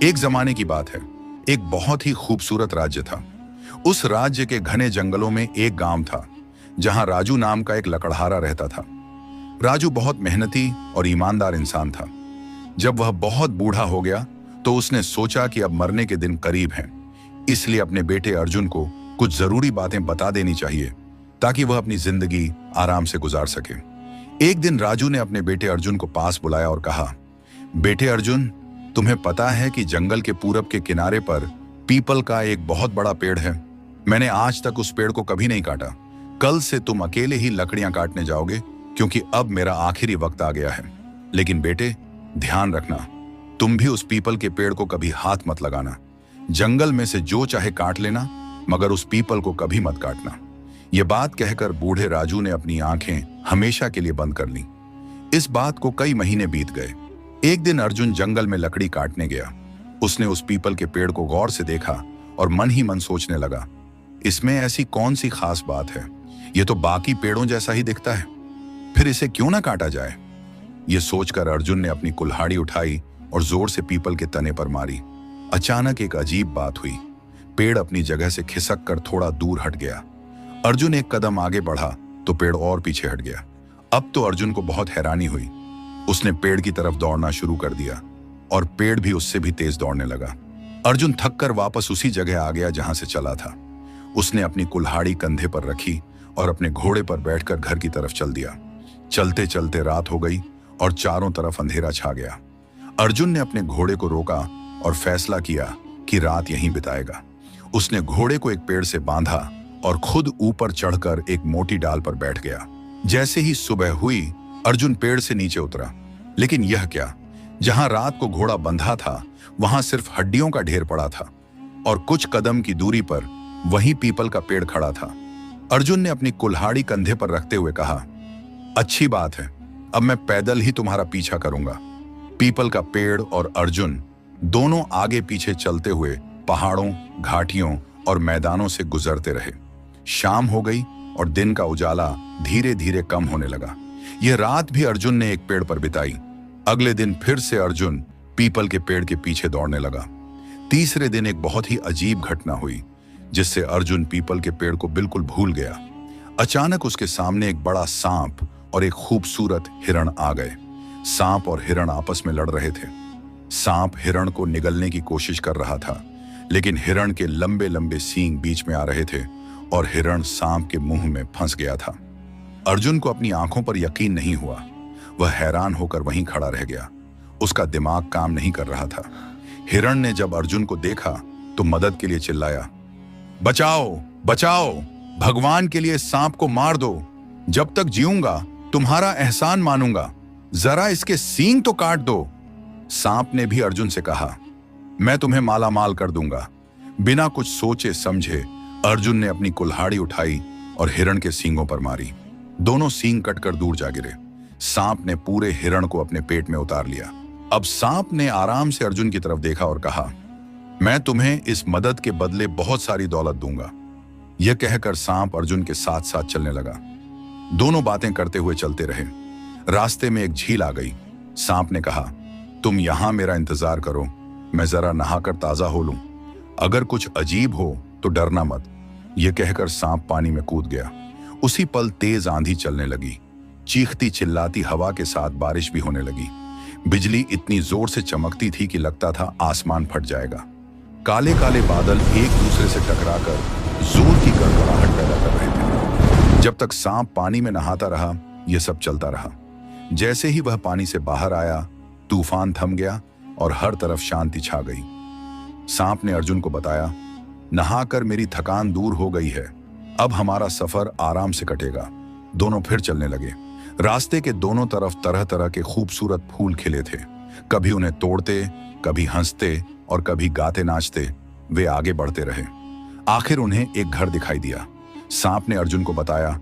एक जमाने की बात है। एक बहुत ही खूबसूरत राज्य था। उस राज्य के घने जंगलों में एक गांव था जहां राजू नाम का एक लकड़हारा रहता था। राजू बहुत मेहनती और ईमानदार इंसान था। जब वह बहुत बूढ़ा हो गया तो उसने सोचा कि अब मरने के दिन करीब हैं, इसलिए अपने बेटे अर्जुन को कुछ जरूरी बातें बता देनी चाहिए ताकि वह अपनी जिंदगी आराम से गुजार सके। एक दिन राजू ने अपने बेटे अर्जुन को पास बुलाया और कहा, बेटे अर्जुन, तुम्हें पता है कि जंगल के पूरब के किनारे पर पीपल का एक बहुत बड़ा पेड़ है। मैंने आज तक उस पेड़ को कभी नहीं काटा। कल से तुम अकेले ही लकड़ियां काटने जाओगे क्योंकि अब मेरा आखिरी वक्त आ गया है। लेकिन बेटे, ध्यान रखना, तुम भी उस पीपल के पेड़ को कभी हाथ मत लगाना। जंगल में से जो चाहे काट लेना, मगर उस पीपल को कभी मत काटना। यह बात कहकर बूढ़े राजू ने अपनी आंखें हमेशा के लिए बंद कर लीं। इस बात को कई महीने बीत गए। एक दिन अर्जुन जंगल में लकड़ी काटने गया। उसने उस पीपल के पेड़ को गौर से देखा और मन ही मन सोचने लगा, इसमें ऐसी कौन सी खास बात है? यह तो बाकी पेड़ों जैसा ही दिखता है, फिर इसे क्यों ना काटा जाए? यह सोचकर अर्जुन ने अपनी कुल्हाड़ी उठाई और जोर से पीपल के तने पर मारी। अचानक एक अजीब बात हुई। पेड़ अपनी जगह से खिसक कर थोड़ा दूर हट गया। अर्जुन एक कदम आगे बढ़ा तो पेड़ और पीछे हट गया। अब तो अर्जुन को बहुत हैरानी हुई। उसने पेड़ की तरफ दौड़ना शुरू कर दिया और पेड़ भी उससे भी तेज दौड़ने लगा। अर्जुन थककर वापस उसी जगह आ गया जहां से चला था। उसने अपनी कुल्हाड़ी कंधे पर रखी और अपने घोड़े पर बैठकर घर की तरफ चल दिया। चलते चलते रात हो गई और चारों तरफ अंधेरा छा गया। अर्जुन ने अपने घोड़े को रोका और फैसला किया कि रात यहीं बिताएगा। उसने घोड़े को एक पेड़ से बांधा और खुद ऊपर चढ़कर एक मोटी डाल पर बैठ गया। जैसे ही सुबह हुई, अर्जुन पेड़ से नीचे उतरा, लेकिन यह क्या, जहां रात को घोड़ा बंधा था वहां सिर्फ हड्डियों का ढेर पड़ा था और कुछ कदम की दूरी पर वहीं पीपल का पेड़ खड़ा था। अर्जुन ने अपनी कुल्हाड़ी कंधे पर रखते हुए कहा, अच्छी बात है, अब मैं पैदल ही तुम्हारा पीछा करूंगा। पीपल का पेड़ और अर्जुन दोनों आगे पीछे चलते हुए पहाड़ों, घाटियों और मैदानों से गुजरते रहे। शाम हो गई और दिन का उजाला धीरे धीरे कम होने लगा। यह रात भी अर्जुन ने एक पेड़ पर बिताई। अगले दिन फिर से अर्जुन पीपल के पेड़ के पीछे दौड़ने लगा। तीसरे दिन एक बहुत ही अजीब घटना हुई जिससे अर्जुन पीपल के पेड़ को बिल्कुल भूल गया। अचानक उसके सामने एक बड़ा सांप और एक खूबसूरत हिरण आ गए। सांप और हिरण आपस में लड़ रहे थे। सांप हिरण को निगलने की कोशिश कर रहा था, लेकिन हिरण के लंबे लंबे सींग बीच में आ रहे थे और हिरण सांप के मुंह में फंस गया था। अर्जुन को अपनी आंखों पर यकीन नहीं हुआ। वह हैरान होकर वहीं खड़ा रह गया। उसका दिमाग काम नहीं कर रहा था। हिरण ने जब अर्जुन को देखा तो मदद के लिए चिल्लाया, बचाओ बचाओ, भगवान के लिए सांप को मार दो। जब तक जीऊंगा तुम्हारा एहसान मानूंगा। जरा इसके सींग तो काट दो। सांप ने भी अर्जुन से कहा, मैं तुम्हें माला माल कर दूंगा। बिना कुछ सोचे समझे अर्जुन ने अपनी कुल्हाड़ी उठाई और हिरण के सींगों पर मारी। दोनों सींग कटकर दूर जा गिरे। सांप ने पूरे हिरण को अपने पेट में उतार लिया। अब सांप ने आराम से अर्जुन की तरफ देखा और कहा, मैं तुम्हें इस मदद के बदले बहुत सारी दौलत दूंगा। यह कहकर सांप अर्जुन के साथ साथ चलने लगा। दोनों बातें करते हुए चलते रहे। रास्ते में एक झील आ गई। सांप ने कहा, तुम यहां मेरा इंतजार करो, मैं जरा नहाकर ताजा हो लूं। अगर कुछ अजीब हो तो डरना मत। यह कहकर सांप पानी में कूद गया। उसी पल तेज आंधी चलने लगी। चीखती चिल्लाती हवा के साथ बारिश भी होने लगी। बिजली इतनी जोर से चमकती थी कि लगता था आसमान फट जाएगा। काले काले बादल एक दूसरे से टकराकर जोर की गड़गड़ाहट पैदा कर रहे थे। जब तक सांप पानी में नहाता रहा, यह सब चलता रहा। जैसे ही वह पानी से बाहर आया, तूफान थम गया और हर तरफ शांति छा गई। सांप ने अर्जुन को बताया, नहाकर मेरी थकान दूर हो गई है, अब हमारा सफर आराम से कटेगा। दोनों फिर चलने लगे। रास्ते के दोनों तरफ तरह तरह के खूबसूरत फूल खिले थे। कभी उन्हें तोड़ते, कभी हंसते और कभी गाते नाचते वे आगे बढ़ते रहे। आखिर उन्हें एक घर दिखाई दिया। सांप ने अर्जुन को बताया,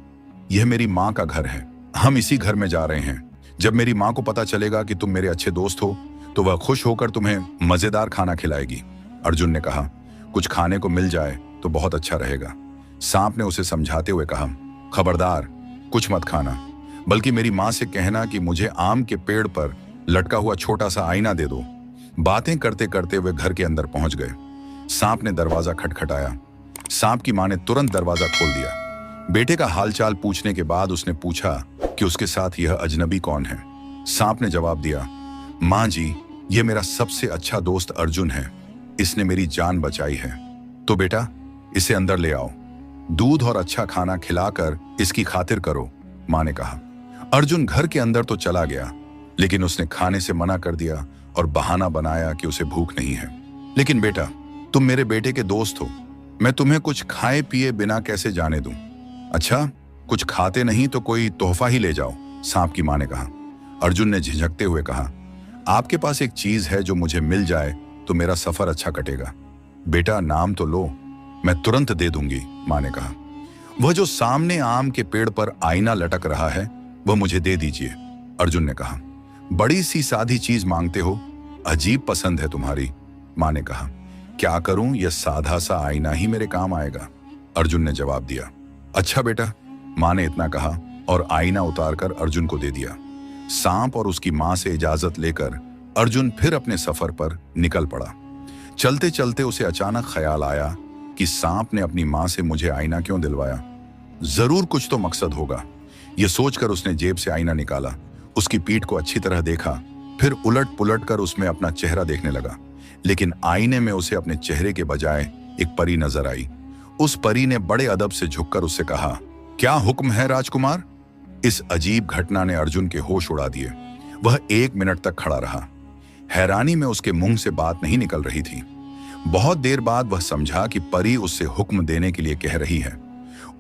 यह मेरी माँ का घर है, हम इसी घर में जा रहे हैं। जब मेरी माँ को पता चलेगा कि तुम मेरे अच्छे दोस्त हो तो वह खुश होकर तुम्हें मजेदार खाना खिलाएगी। अर्जुन ने कहा, कुछ खाने को मिल जाए तो बहुत अच्छा रहेगा। सांप ने उसे समझाते हुए कहा, खबरदार, कुछ मत खाना, बल्कि मेरी माँ से कहना कि मुझे आम के पेड़ पर लटका हुआ छोटा सा आईना दे दो। बातें करते करते वे घर के अंदर पहुंच गए। सांप ने दरवाजा खटखटाया। सांप की मां ने तुरंत दरवाजा खोल दिया। बेटे का हालचाल पूछने के बाद उसने पूछा कि उसके साथ यह अजनबी कौन है। सांप ने जवाब दिया, मां जी, यह मेरा सबसे अच्छा दोस्त अर्जुन है। इसने मेरी जान बचाई है। तो बेटा, इसे अंदर ले आओ। दूध और अच्छा खाना खिलाकर इसकी खातिर करो, मां ने कहा। अर्जुन घर के अंदर तो चला गया, लेकिन उसने खाने से मना कर दिया और बहाना बनाया कि उसे भूख नहीं है। लेकिन बेटा, तुम मेरे बेटे के दोस्त हो, मैं तुम्हें कुछ खाए पिए बिना कैसे जाने दूं? अच्छा, कुछ खाते नहीं तो कोई तोहफा ही ले जाओ, सांप की मां ने कहा। अर्जुन ने झिझकते हुए कहा, आपके पास एक चीज है जो मुझे मिल जाए तो मेरा सफर अच्छा कटेगा। बेटा, नाम तो लो, मैं तुरंत दे दूंगी, मां ने कहा। वह जो सामने आम के पेड़ पर आईना लटक रहा है, वह मुझे दे दीजिए, अर्जुन ने कहा। बड़ी सी सादी चीज मांगते हो, अजीब पसंद है तुम्हारी, मां ने कहा। क्या करूं, यह साधा सा आईना ही मेरे काम आएगा, अर्जुन ने जवाब दिया। अच्छा बेटा, मां ने इतना कहा और आईना उतारकर अर्जुन को दे दिया। सांप और उसकी मां से इजाजत लेकर अर्जुन फिर अपने सफर पर निकल पड़ा। चलते चलते उसे अचानक ख्याल आया कि सांप ने अपनी मां से मुझे आईना क्यों दिलवाया। जरूर कुछ तो मकसद होगा। यह सोचकर उसने जेब से आईना निकाला, उसकी पीठ को अच्छी तरह देखा, फिर उलट पुलट कर उसमें अपना चेहरा देखने लगा। लेकिन आईने में उसे अपने चेहरे के बजाय एक परी नजर आई। उस परी ने बड़े अदब से झुककर उससे कहा, क्या हुक्म है राजकुमार? इस अजीब घटना ने अर्जुन के होश उड़ा दिए। वह 1 मिनट तक खड़ा रहा। हैरानी में उसके मुंह से बात नहीं निकल रही थी। बहुत देर बाद वह समझा कि परी उससे हुक्म देने के लिए कह रही है।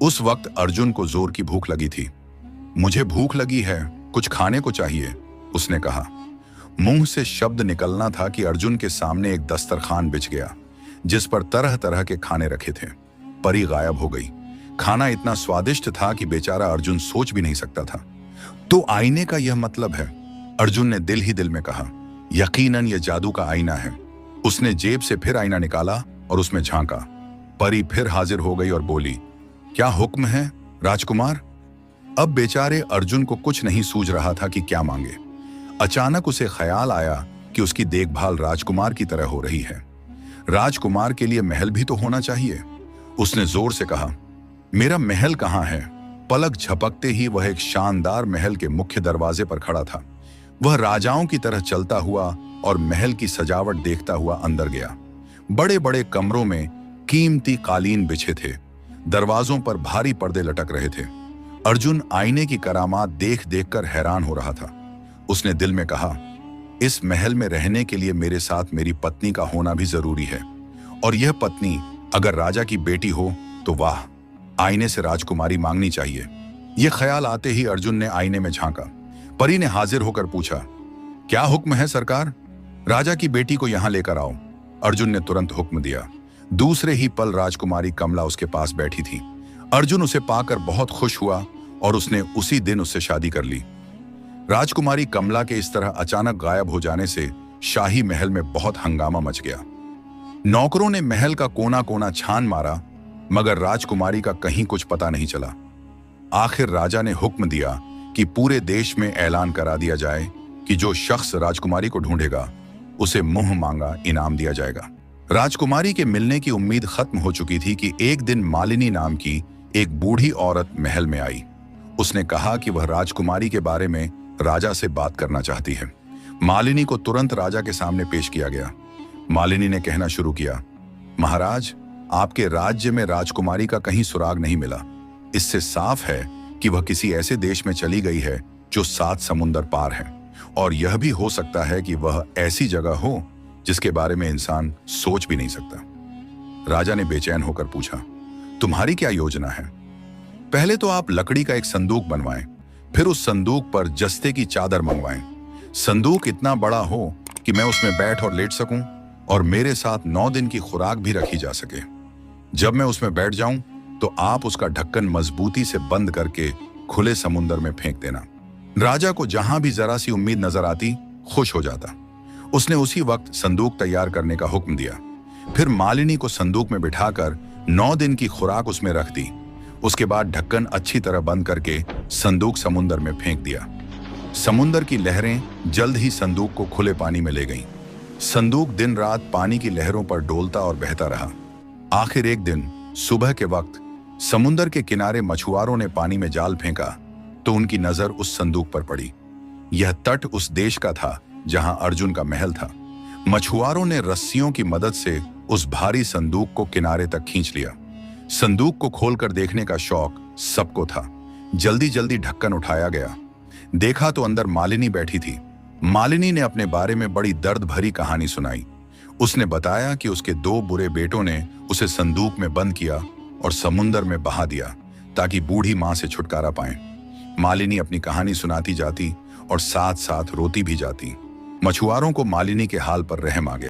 उस वक्त अर्जुन को जोर की भूख लगी थी। मुझे भूख लगी है, कुछ खाने को चाहिए, उसने कहा। मुंह से शब्द निकलना था कि अर्जुन के सामने एक दस्तरखान बिछ गया, जिस पर तरह तरह के खाने रखे थे। परी गायब हो गई। खाना इतना स्वादिष्ट था कि बेचारा अर्जुन सोच भी नहीं सकता था। तो आईने का यह मतलब है, अर्जुन ने दिल ही दिल में कहा। यकीनन यह जादू का आईना है। उसने जेब से फिर आईना निकाला और उसमें झांका। परी फिर हाजिर हो गई और बोली, क्या हुक्म है राजकुमार? अब बेचारे अर्जुन को कुछ नहीं सूझ रहा था कि क्या मांगे। अचानक उसे ख्याल आया कि उसकी देखभाल राजकुमार की तरह हो रही है। राजकुमार के लिए महल भी तो होना चाहिए। उसने जोर से कहा, मेरा महल कहाँ है? पलक झपकते ही वह एक शानदार महल के मुख्य दरवाजे पर खड़ा था। वह राजाओं की तरह चलता हुआ और महल की सजावट देखता हुआ अंदर गया। बड़े बड़े कमरों में कीमती कालीन बिछे थे। दरवाजों पर भारी पर्दे लटक रहे थे। अर्जुन आईने की करामात देख देखकर हैरान हो रहा था। उसने दिल में कहा, इस महल में रहने के लिए मेरे साथ मेरी पत्नी का होना भी जरूरी है, और यह पत्नी अगर राजा की बेटी हो तो वाह, आईने से राजकुमारी मांगनी चाहिए। यह ख्याल आते ही अर्जुन ने आईने में झांका। परी ने हाजिर होकर पूछा, क्या हुक्म है सरकार? राजा की बेटी को यहां लेकर आओ। अर्जुन ने तुरंत हुक्म दिया। दूसरे ही पल राजकुमारी कमला उसके पास बैठी थी। अर्जुन उसे पाकर बहुत खुश हुआ और उसने उसी दिन उससे शादी कर ली। राजकुमारी कमला के इस तरह अचानक गायब हो जाने से शाही महल में बहुत हंगामा मच गया। नौकरों ने महल का कोना कोना छान मारा, मगर राजकुमारी का कहीं कुछ पता नहीं चला। आखिर राजा ने हुक्म दिया कि पूरे देश में ऐलान करा दिया जाए कि जो शख्स राजकुमारी को ढूंढेगा उसे मुंह मांगा इनाम दिया जाएगा। राजकुमारी के मिलने की उम्मीद खत्म हो चुकी थी कि एक दिन मालिनी नाम की एक बूढ़ी औरत महल में आई। उसने कहा कि वह राजकुमारी के बारे में राजा से बात करना चाहती है। मालिनी को तुरंत राजा के सामने पेश किया गया। मालिनी ने कहना शुरू किया, महाराज, आपके राज्य में राजकुमारी का कहीं सुराग नहीं मिला। इससे साफ है कि वह किसी ऐसे देश में चली गई है जो 7 समुंदर पार है, और यह भी हो सकता है कि वह ऐसी जगह हो जिसके बारे में इंसान सोच भी नहीं सकता। राजा ने बेचैन होकर पूछा, तुम्हारी क्या योजना है? पहले तो आप लकड़ी का एक संदूक बनवाएं, फिर उस संदूक पर जस्ते की चादर मंगवाएं। संदूक इतना बड़ा हो कि मैं उसमें बैठ और लेट सकूं, और मेरे साथ 9 दिन की खुराक भी रखी जा सके। जब मैं उसमें बैठ जाऊं तो आप उसका ढक्कन मजबूती से बंद करके खुले समुंदर में फेंक देना। राजा को जहां भी जरा सी उम्मीद नजर आती, खुश हो जाता। उसने उसी वक्त संदूक तैयार करने का हुक्म दिया। फिर मालिनी को संदूक में बिठाकर 9 दिन की खुराक उसमें रख दी। उसके बाद ढक्कन अच्छी तरह बंद करके संदूक समुंदर में फेंक दिया। समुंदर की लहरें जल्द ही संदूक को खुले पानी में ले गईं। संदूक दिन रात पानी की लहरों पर डोलता और बहता रहा। आखिर एक दिन सुबह के वक्त समुंदर के किनारे मछुआरों ने पानी में जाल फेंका तो उनकी नजर उस संदूक पर पड़ी। यह तट उस देश का था जहां अर्जुन का महल था। मछुआरों ने रस्सियों की मदद से उस भारी संदूक को किनारे तक खींच लिया। संदूक को खोलकर देखने का शौक सबको था। जल्दी जल्दी ढक्कन उठाया गया। देखा तो अंदर मालिनी बैठी थी। मालिनी ने अपने बारे में बड़ी दर्द भरी कहानी सुनाई। उसने बताया कि उसके 2 बुरे बेटों ने उसे संदूक में बंद किया और समुंदर में बहा दिया ताकि बूढ़ी मां से छुटकारा पाएं। मालिनी अपनी कहानी सुनाती जाती और साथ साथ रोती भी जाती। मछुआरों को मालिनी के हाल पर रहम आ गया।